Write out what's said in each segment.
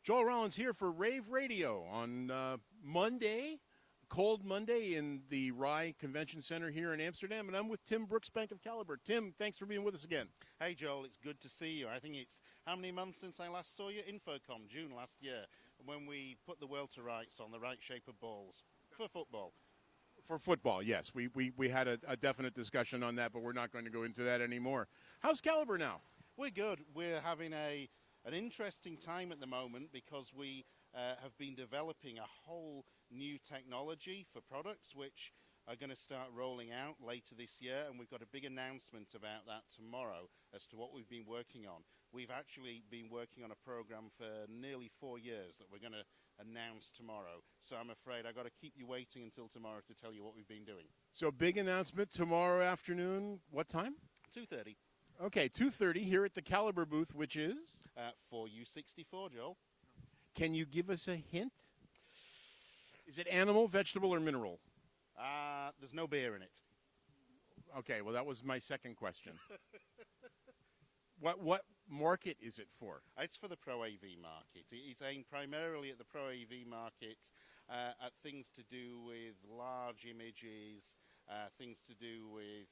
Joel Rollins here for Rave Radio on Monday, cold Monday in the Rye Convention Center here in Amsterdam, and I'm with Tim Brooksbank of Calibre. Tim, thanks for being with us again. Hey, Joel, it's good to see you. I think it's how many months since I last saw you? Infocom, June last year, when we put the world to rights on the right shape of balls for football. For football, yes. We had a definite discussion on that, but we're not going to go into that anymore. How's Calibre now? We're good. We're having an interesting time at the moment because we have been developing a whole new technology for products which are going to start rolling out later this year, and we've got a big announcement about that tomorrow as to what we've been working on. We've actually been working on a program for nearly 4 years that we're going to announce tomorrow. So I'm afraid I've got to keep you waiting until tomorrow to tell you what we've been doing. So big announcement tomorrow afternoon. What time? 2:30. Okay, 2:30 here at the Calibre booth, which is? 4U64, Joel. Can you give us a hint? Is it animal, vegetable, or mineral? There's no beer in it. Okay, well, that was my second question. What market is it for? It's for the Pro AV market. It's aimed primarily at the Pro AV market, at things to do with large images, things to do with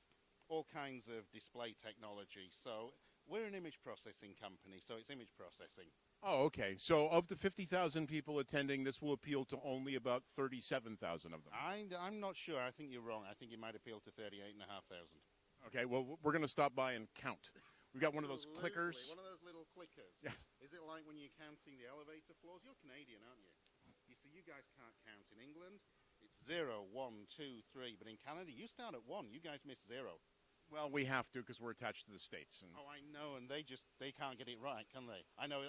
all kinds of display technology. So we're an image processing company, so it's image processing. Oh, okay. So of the 50,000 people attending, this will appeal to only about 37,000 of them. I'm not sure. I think you're wrong. I think it might appeal to 38,500. Okay, well, we're going to stop by and count. We've got one of those clickers. One of those little clickers. Yeah. Is it like when you're counting the elevator floors? You're Canadian, aren't you? You see, you guys can't count in England. It's 0, 1, 2, 3. But in Canada, you start at 1. You guys miss 0. Well, we have to because we're attached to the States. Oh, I know, and they can't get it right, can they? I know.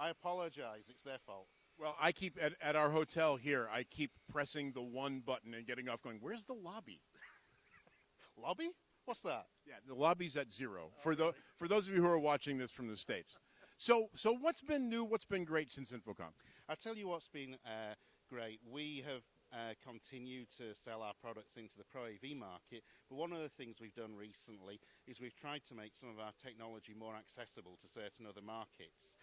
I apologize. It's their fault. Well, I keep, at our hotel here, I keep pressing the 1 button and getting off going, where's the lobby? Lobby? What's that? Yeah, the lobby's at 0, for those of you who are watching this from the States. So what's been new, what's been great since Infocom? I'll tell you what's been great. We have continued to sell our products into the Pro AV market, but one of the things we've done recently is we've tried to make some of our technology more accessible to certain other markets.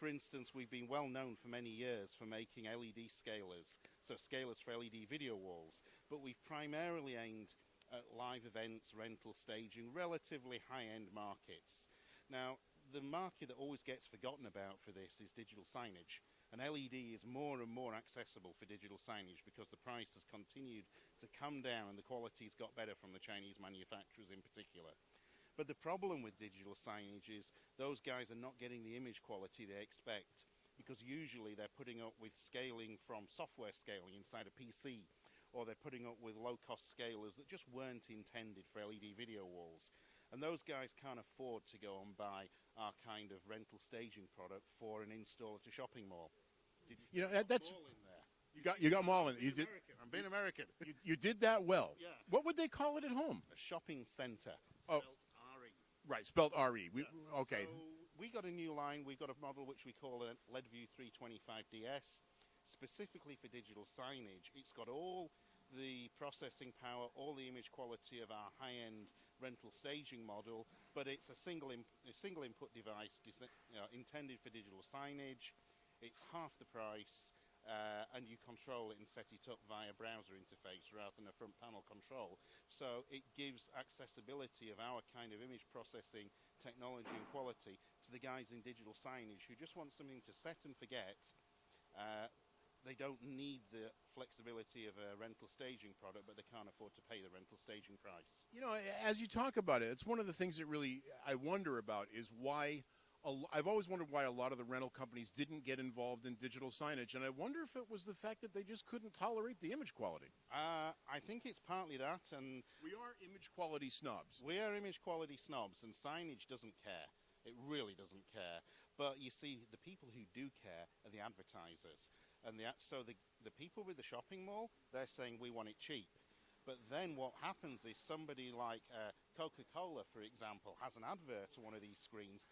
For instance, we've been well known for many years for making LED scalers, so scalers for LED video walls, but we've primarily aimed at live events, rental staging, relatively high-end markets. Now, the market that always gets forgotten about for this is digital signage. And LED is more and more accessible for digital signage because the price has continued to come down and the quality's got better from the Chinese manufacturers in particular. But the problem with digital signage is those guys are not getting the image quality they expect because usually they're putting up with scaling from software scaling inside a PC, or they're putting up with low-cost scalers that just weren't intended for LED video walls. And those guys can't afford to go and buy our kind of rental staging product for an install at a shopping mall. Did you that's mall in there? you got them all in. I'm being American. You did that well. Yeah. What would they call it at home? A shopping center, Oh. spelled R-E. Right, spelled R-E. Okay. So we got a new line. We've got a model which we call a LEDView 325DS, specifically for digital signage. It's got all the processing power, all the image quality of our high-end rental staging model, but it's a single input device intended for digital signage. It's half the price, and you control it and set it up via browser interface rather than a front panel control. So it gives accessibility of our kind of image processing technology and quality to the guys in digital signage who just want something to set and forget. They don't need the flexibility of a rental staging product, but they can't afford to pay the rental staging price. You know, as you talk about it, it's one of the things that really I wonder about is why I've always wondered why a lot of the rental companies didn't get involved in digital signage, and I wonder if it was the fact that they just couldn't tolerate the image quality. I think it's partly that, and we are image quality snobs. We are image quality snobs, and signage doesn't care. It really doesn't care. But you see, the people who do care are the advertisers. And so the people with the shopping mall, they're saying we want it cheap. But then what happens is somebody like Coca-Cola, for example, has an advert on one of these screens,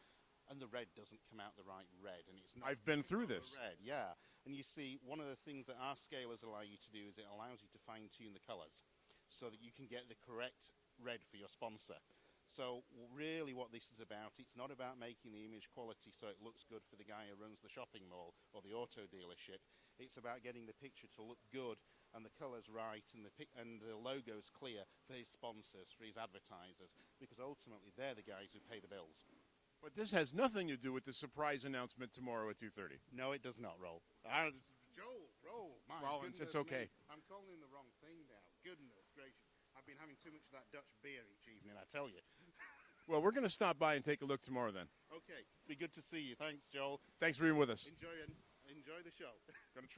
and the red doesn't come out the right red. And it's not. I've been through this. Red, yeah. And you see, one of the things that our scalers allow you to do is it allows you to fine-tune the colors so that you can get the correct red for your sponsor. So really what this is about, it's not about making the image quality so it looks good for the guy who runs the shopping mall or the auto dealership. It's about getting the picture to look good and the colours right and the logo's clear for his sponsors, for his advertisers, because ultimately they're the guys who pay the bills. But this has nothing to do with the surprise announcement tomorrow at 2:30. No, it does not, Roll. Joel, Roll, my Rollins, goodness it's okay. me. I'm calling him the wrong thing now. Goodness gracious. I've been having too much of that Dutch beer each evening, I tell you. Well, we're going to stop by and take a look tomorrow then. Okay, be good to see you. Thanks, Joel. Thanks for being with us. Enjoy the show. Gonna try